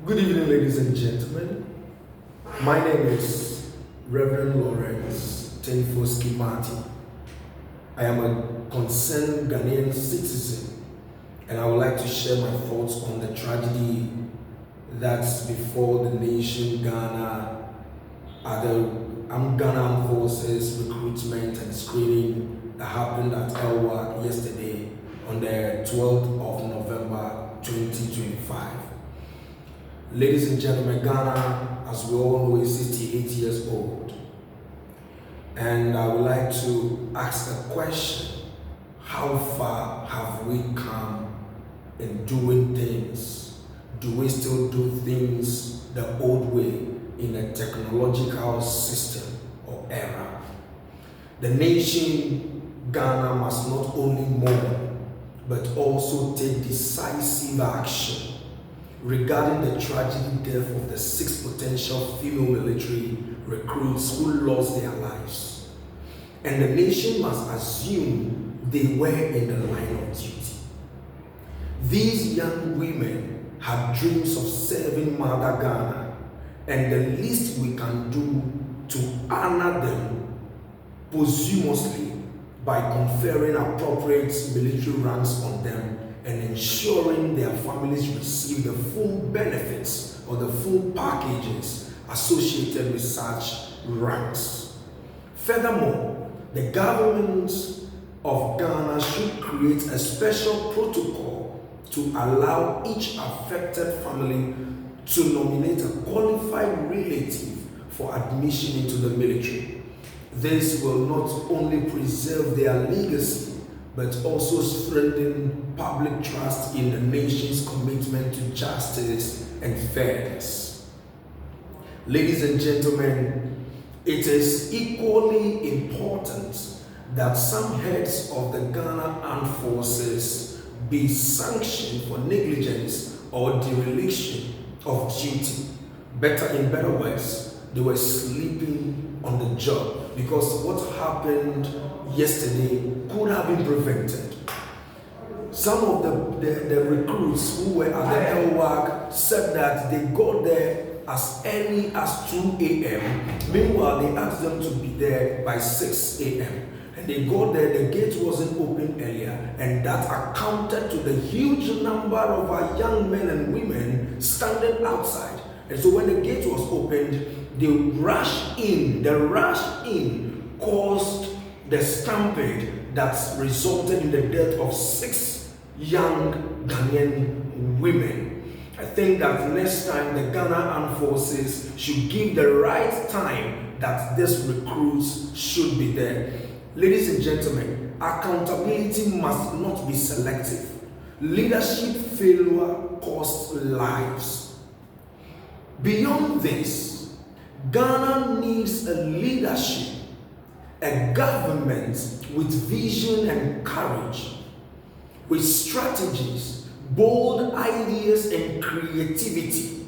Good evening, ladies and gentlemen. My name is Reverend Lawrence Tenfoski Marty. I am a concerned Ghanaian citizen, and I would like to share my thoughts on the tragedy that's before the nation Ghana at the Ghana Armed Forces recruitment and screening that happened at LWAC yesterday on the 12th of November 2025. Ladies and gentlemen, Ghana, as we all know, is 68 years old. And I would like to ask a question. How far have we come in doing things? Do we still do things the old way in a technological system or era? The nation Ghana must not only mourn, but also take decisive action regarding the tragic death of the 6 potential female military recruits who lost their lives. And the nation must assume they were in the line of duty. These young women had dreams of serving Mother Ghana, and the least we can do to honor them posthumously by conferring appropriate military ranks on them and ensuring their families receive the full benefits or the full packages associated with such ranks. Furthermore, the government of Ghana should create a special protocol to allow each affected family to nominate a qualified relative for admission into the military. This will not only preserve their legacy, but also strengthen public trust in the nation's commitment to justice and fairness. Ladies and gentlemen, it is equally important that some heads of the Ghana Armed Forces be sanctioned for negligence or dereliction of duty. In better words, they were sleeping on the job, because what happened yesterday could have been prevented. Some of the recruits who were at the LWAC said that they got there as early as 2 a.m. Meanwhile, they asked them to be there by 6 a.m. And they got there, the gate wasn't open earlier, and that accounted to the huge number of our young men and women standing outside. And so when the gate was opened, they rushed in. The rush in caused the stampede that resulted in the death of 6 young Ghanaian women. I think that next time the Ghana Armed Forces should give the right time that these recruits should be there. Ladies and gentlemen, accountability must not be selective. Leadership failure costs lives. Beyond this, Ghana needs a leadership, a government with vision and courage, with strategies, bold ideas and creativity.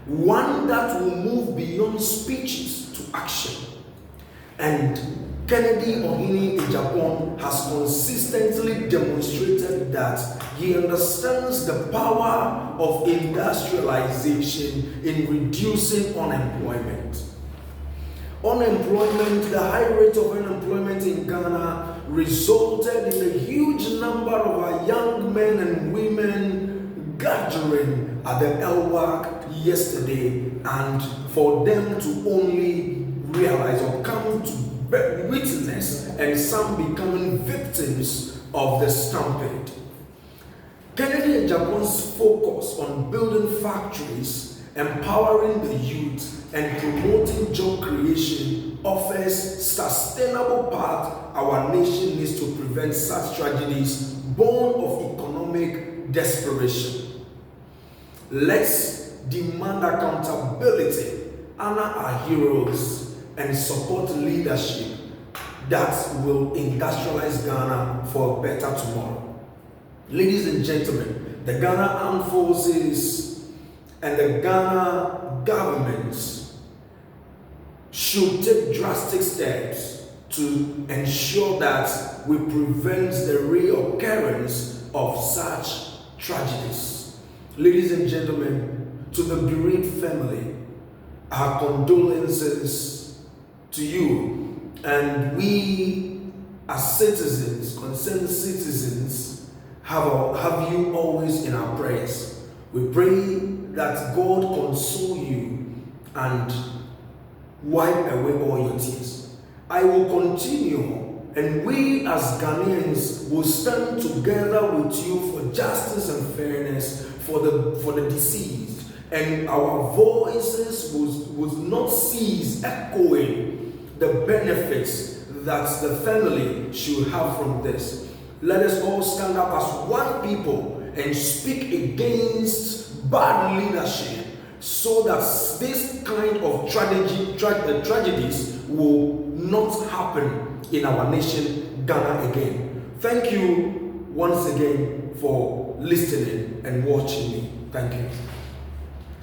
One that will move beyond speeches to action. And Kennedy Ohini in Japan has consistently demonstrated that he understands the power of industrialization in reducing unemployment. The high rate of unemployment in Ghana resulted in a huge number of our young men and women gathering at the LWAC yesterday, and for them to only realize or come to witness and some becoming victims of the stampede. Kennedy and Japan's focus on building factories, empowering the youth, and promoting job creation offers sustainable path our nation needs to prevent such tragedies born of economic desperation. Let's demand accountability, honor our heroes, and support leadership that will industrialize Ghana for a better tomorrow. Ladies and gentlemen, the Ghana Armed Forces and the Ghana government should take drastic steps to ensure that we prevent the reoccurrence of such tragedies. Ladies and gentlemen, to the bereaved family, our condolences to you. And we, as citizens, concerned citizens, have you always in our prayers. We pray that God console you and wipe away all your tears. I will continue, and we as Ghanaians will stand together with you for justice and fairness for the deceased, and our voices will not cease echoing the benefits that the family should have from this. Let us all stand up as one people and speak against bad leadership, so that this kind of tragedies will not happen in our nation, Ghana, again. Thank you once again for listening and watching me. Thank you.